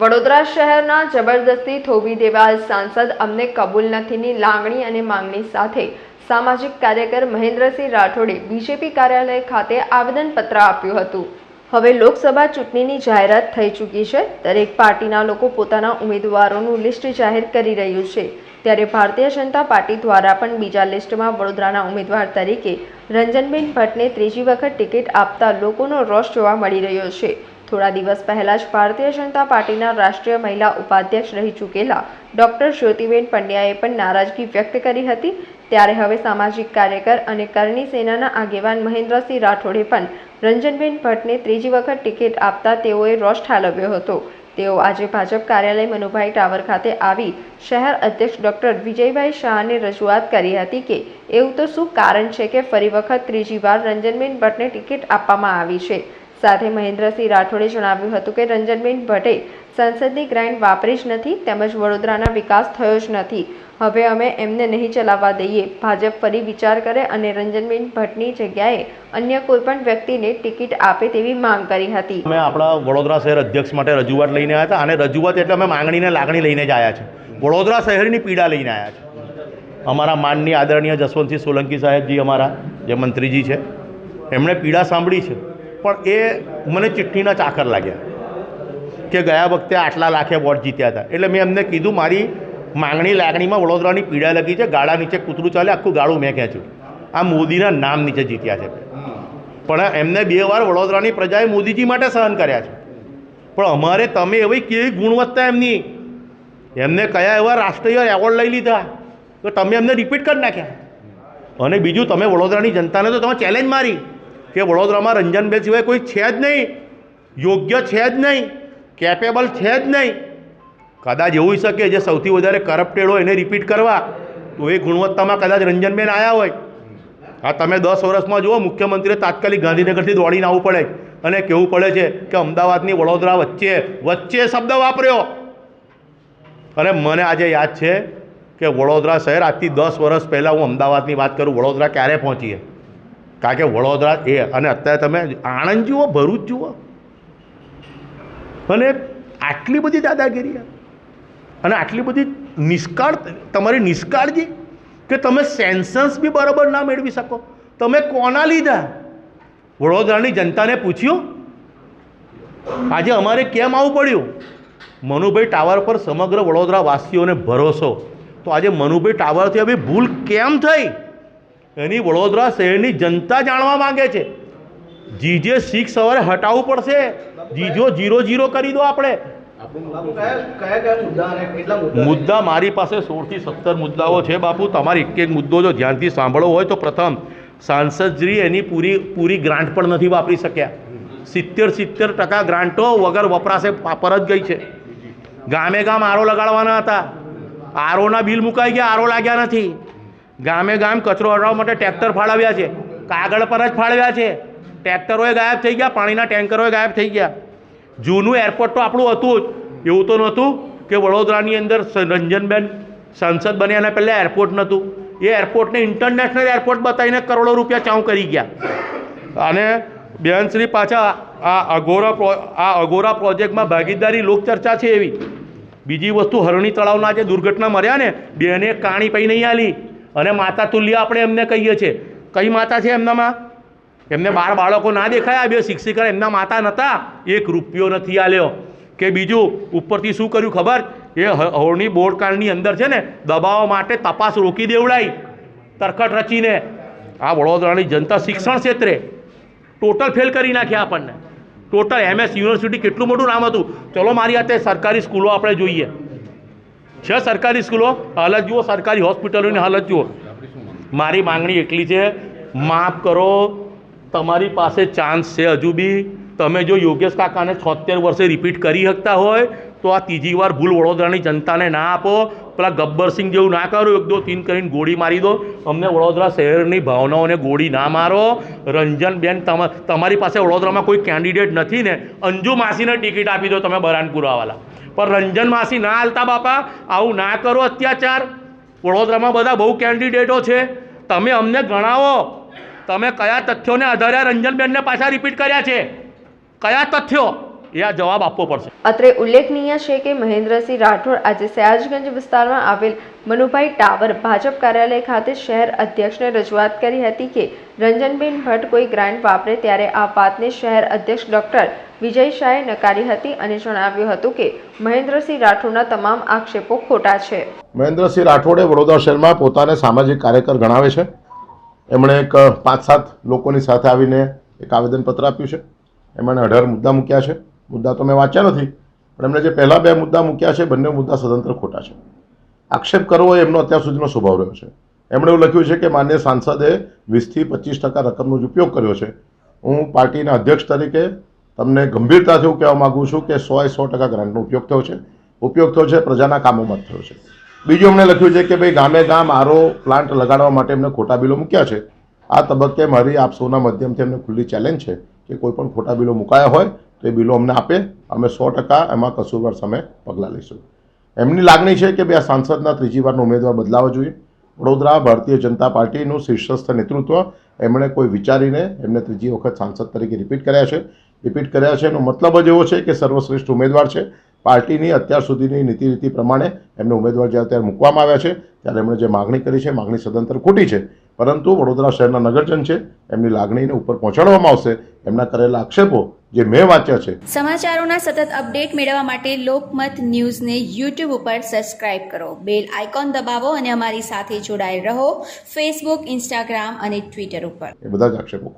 વડોદરા શહેરના જબરદસ્તી થોભી દેવાયેલ સાંસદ અમને કબૂલ નથીની લાગણી અને માંગણી સાથે સામાજિક કાર્યકર મહેન્દ્રસિંહ રાઠોડે બીજેપી કાર્યાલય ખાતે આવેદનપત્ર આપ્યું હતું। હવે લોકસભા ચૂંટણીની જાહેરાત થઈ ચૂકી છે। દરેક પાર્ટીના લોકો પોતાના ઉમેદવારોનું લિસ્ટ જાહેર કરી રહ્યું છે, ત્યારે ભારતીય જનતા પાર્ટી દ્વારા પણ બીજા લિસ્ટમાં વડોદરાના ઉમેદવાર તરીકે રંજનબેન ભટ્ટને ત્રીજી વખત ટિકિટ આપતા લોકોનો રોષ જોવા મળી રહ્યો છે। થોડા દિવસ પહેલા જ ભારતીય જનતા પાર્ટીના રાષ્ટ્રીય મહિલા ઉપાધ્યક્ષ રહી ચૂકેલા ડોક્ટર જ્યોતિબેન પંડ્યાએ પણ નારાજગી વ્યક્ત કરી હતી, ત્યારે હવે સામાજિક કાર્યકર અને કરણી સેનાના આગેવાન મહેન્દ્રસિંહ રાઠોડે પણ રંજનબેન ભટ્ટને ત્રીજી વખત ટિકિટ આપતા તેઓએ રોષ ઠાલવ્યો હતો। તેઓ આજે ભાજપ કાર્યાલય મનુભાઈ ટાવર ખાતે આવી શહેર અધ્યક્ષ ડોક્ટર વિજયભાઈ શાહને રજૂઆત કરી હતી કે એવું તો શું કારણ છે કે ફરી વખત ત્રીજી વાર રંજનબેન ભટ્ટને ટિકિટ આપવામાં આવી છે। સાથે મહેન્દ્રસિંહ રાઠોડે જણાવ્યું હતું કે રંજનબેન ભટ્ટે સંસદની ગ્રાન્ટ વાપરી જ નથી, તેમજ વડોદરાના વિકાસ થયો જ નથી। હવે અમે એમને નહીં ચલાવવા દઈએ। ભાજપ ફરી વિચાર કરે અને રંજનબેન ભટ્ટની જગ્યાએ અન્ય કોઈ પણ વ્યક્તિને ટિકિટ આપે તેવી માંગ કરી હતી। અમે આપણા વડોદરા શહેર અધ્યક્ષ માટે રજૂઆત લઈને આવ્યા હતા, અને રજૂઆત એટલે અમે માંગણીને લાગણી લઈને જ આવ્યા છે। વડોદરા શહેરની પીડા લઈને આવ્યા છે। અમારા માનનીય આદરણીય જસવંતસિંહ સોલંકી સાહેબજી, અમારા જે મંત્રીજી છે, એમણે પીડા સાંભળી છે, પણ એ મને ચિઠ્ઠીના ચાકર લાગ્યા કે ગયા વખતે આટલા લાખે વોટ જીત્યા હતા। એટલે મેં એમને કીધું, મારી માંગણી લાગણીમાં વડોદરાની પીડા લગી છે। ગાળા નીચે કૂતરું ચાલે, આખું ગાળું મેં ખેંચ્યું। આ મોદીના નામ નીચે જીત્યા છે, પણ એમને 2 વાર વડોદરાની પ્રજાએ મોદીજી માટે સહન કર્યા છે। પણ અમારે તમે એવી કેવી ગુણવત્તા એમને કયા એવા રાષ્ટ્રીય એવોર્ડ લઈ લીધા તો તમે એમને રિપીટ કરી નાખ્યા। અને બીજું, તમે વડોદરાની જનતાને તો તમે ચેલેન્જ મારી કે વડોદરામાં રંજનબેન સિવાય કોઈ છે જ નહીં, યોગ્ય છે જ નહીં, કેપેબલ છે જ નહીં। કદાચ એવું શકે જે સૌથી વધારે કરપ્ટેડ હોય એને રિપીટ કરવા, તો એ ગુણવત્તામાં કદાચ રંજનબેન આવ્યા હોય। હા, તમે 10 વર્ષમાં જુઓ, મુખ્યમંત્રીએ તાત્કાલિક ગાંધીનગરથી દોડીને આવવું પડે અને કહેવું પડે છે કે અમદાવાદની વડોદરા વચ્ચે શબ્દ વાપર્યો। અને મને આજે યાદ છે કે વડોદરા શહેર આજથી 10 વર્ષ પહેલાં, હું અમદાવાદની વાત કરું, વડોદરા ક્યારે પહોંચીએ? કારણ કે વડોદરા અને અત્યારે તમે આણંદ જુઓ, ભરૂચ જુઓ, અને આટલી બધી દાદાગીરી અને આટલી બધી તમારી નિષ્કાળજી કે તમે સેન્સન્સ બી બરાબર ના મેળવી શકો। તમે કોના લીધા? વડોદરાની જનતાને પૂછ્યું? આજે અમારે કેમ આવવું પડ્યું? મનુભાઈ ટાવર પર સમગ્ર વડોદરાવાસીઓને ભરોસો, તો આજે મનુભાઈ ટાવરથી હવે ભૂલ કેમ થઈ એની વડોદરા શહેરની જનતા જાણવા માંગે છે। જીજે 6 સવારે હટાવવું પડશે, જીજો 0-0 કરી દો। આપણે મુદ્દા, મારી પાસે 16 થી 17 મુદ્દાઓ છે બાપુ। તમારે એક મુદ્દો જો ધ્યાનથી સાંભળવો હોય તો, પ્રથમ, સાંસદશ્રી એની પૂરી ગ્રાન્ટ પણ નથી વાપરી શક્યા। 70% ગ્રાન્ટો વગર વપરાશે પર જ ગઈ છે। ગામે ગામ આરો લગાડવાના હતા, આરોના બિલ મુકાઈ ગયા, આરો લાગ્યા નથી। ગામે ગામ કચરો હટાવવા માટે ટ્રેક્ટર ફાળવ્યા છે, કાગળ પર જ ફાળવ્યા છે। ટ્રેક્ટરોએ ગાયબ થઈ ગયા, પાણીના ટેન્કરોએ ગાયબ થઈ ગયા। જૂનું એરપોર્ટ તો આપણું હતું જ, એવું તો નહોતું કે વડોદરાની અંદર રંજનબેન સાંસદ બન્યા અને પહેલાં એરપોર્ટ નહોતું। એ એરપોર્ટને ઇન્ટરનેશનલ એરપોર્ટ બતાવીને કરોડો રૂપિયા ચાઉ કરી ગયા। અને બેનશ્રી પાછા આ અગોરા પ્રોજેક્ટમાં ભાગીદારી લોકચર્ચા છે એવી। બીજી વસ્તુ, હરણી તળાવના જે દુર્ઘટના મર્યા ને, બેને કાણી પૈ નહીં આલી, અને માતા તુલ્ય આપણે એમને કહીએ છીએ। કઈ માતા છે એમનામાં? એમને 12 બાળકો ના દેખાયા? 2 શિક્ષિકા એમના માતા નહોતા? 1 રૂપિયો નથી આલ્યો। કે બીજું, ઉપરથી શું કર્યું ખબર? એ હરણી બોર્ડકાંડની અંદર છે ને, દબાવવા માટે તપાસ રોકી દેવડાઈ, તરકટ રચીને। આ વડોદરાની જનતા શિક્ષણ ક્ષેત્રે ટોટલ ફેલ કરી નાખ્યા આપણને। ટોટલ MS યુનિવર્સિટી કેટલું મોટું નામ હતું। ચલો મારી હાથે સરકારી સ્કૂલો આપણે જોઈએ છે। સરકારી સ્કૂલો હાલત જુઓ, સરકારી હોસ્પિટલોની હાલત જુઓ। મારી માંગણી એટલી છે, માફ કરો, તમારી પાસે ચાન્સ છે હજુ બી। તમે જો યોગેશ કાકાને 76 વર્ષે રિપીટ કરી શકતા હોય તો આ ત્રીજી વાર ભૂલ વડોદરાની જનતાને ના આપો। પેલા ગબ્બરસિંહ જેવું ના કરો, 1 2 3 કરીને ગોળી મારી દો। અમને વડોદરા શહેરની ભાવનાઓને ગોળી ના મારો। રંજનબેન, તમારી પાસે વડોદરામાં કોઈ કેન્ડિડેટ નથી ને, અંજુ માસીને ટિકિટ આપી દો તમે, બરાનપુરાવાલા। પણ રંજન માસી ના હાલતા બાપા, આવું ના કરો અત્યાચાર। વડોદરામાં બધા બહુ કેન્ડિડેટો છે, તમે અમને ગણાવો। તમે કયા તથ્યોને આધારે રંજનબેનને પાછા રિપીટ કર્યા છે? કયા તથ્યો? એ આ જવાબ આપવો પડશે. અત્રે ઉલ્લેખનીય છે કે મહેન્દ્રસિંહ રાઠોડ આજે સયાજગંજ વિસ્તારમાં આવેલ મનુભાઈ ટાવર ભાજપ કાર્યાલય ખાતે શહેર અધ્યક્ષને રજૂઆત કરી હતી કે રંજનબેન ભટ્ટ કોઈ ગ્રાન્ટ વાપરે ત્યારે આ વાતને શહેર અધ્યક્ષ ડોક્ટર વિજય શાહે નકારી હતી અને જણાવ્યું હતું કે મહેન્દ્રસિંહ રાઠોડના તમામ આક્ષેપો ખોટા છે. મહેન્દ્રસિંહ રાઠોડે વડોદરા શહેરમાં પોતાને સામાજિક કાર્યકર ગણાવે છે. એમણે એક 5-7 લોકોની સાથે આવીને એક આવેદનપત્ર આપ્યું છે. એમણે 18 મુદ્દા મૂક્યા છે. મુદ્દા તો મેં વાંચ્યા નથી, પણ એમણે જે પહેલા 2 મુદ્દા મૂક્યા છે બંને મુદ્દા સદંતર ખોટા છે. આક્ષેપ કરવો એ એમનો અત્યાર સુધીનો સ્વભાવ રહ્યો છે. એમણે એવું લખ્યું છે કે માન્ય સાંસદે 20 થી 25% રકમનો જ ઉપયોગ કર્યો છે. હું પાર્ટીના અધ્યક્ષ તરીકે તમને ગંભીરતાથી એવું કહેવા માગું છું કે 100% ગ્રાન્ટનો ઉપયોગ થયો છે. ઉપયોગ થયો છે પ્રજાના કામોમાં જ થયો છે. બીજું એમણે લખ્યું છે કે ભાઈ ગામે ગામ આરો પ્લાન્ટ લગાડવા માટે એમને ખોટા બિલો મૂક્યા છે. આ તબક્કે મારી આપ સૌના માધ્યમથી એમને ખુલ્લી ચેલેન્જ છે કે કોઈ પણ ખોટા બિલો મુકાયા હોય તો એ બિલો અમને આપે, અમે 100% એમાં કસૂરવાર સામે પગલાં લઈશું. એમની લાગણી છે કે ભાઈ આ સાંસદના 3જી વારનો ઉમેદવાર બદલાવો જોઈએ. વડોદરા ભારતીય જનતા પાર્ટીનું શીર્ષસ્થ નેતૃત્વ એમણે કોઈ વિચારીને એમને 3જી વખત સાંસદ તરીકે રિપીટ કર્યા છે. એનો મતલબ જ એવો છે કે સર્વશ્રેષ્ઠ ઉમેદવાર છે. પાર્ટીની અત્યાર સુધીની નીતિ પ્રમાણે એમને ઉમેદવાર જ્યારે ત્યારે મૂકવામાં આવ્યા છે ત્યારે એમણે જે માગણી કરી છે માગણી સદંતર ખોટી છે. પરંતુ વડોદરા શહેરના નગરજન છે, એમની લાગણીને ઉપર પહોંચાડવામાં આવશે. એમના કરેલા આક્ષેપો જે મેં વાંચ્યા છે. સમાચારોના સતત અપડેટ મેળવવા માટે લોકમત ન્યૂઝને યુટ્યુબ ઉપર સબસ્ક્રાઇબ કરો, બેલ આઇકોન દબાવો અને અમારી સાથે જોડાયેલ રહો ફેસબુક, ઇન્સ્ટાગ્રામ અને ટ્વિટર ઉપર. એ બધા જ આક્ષેપો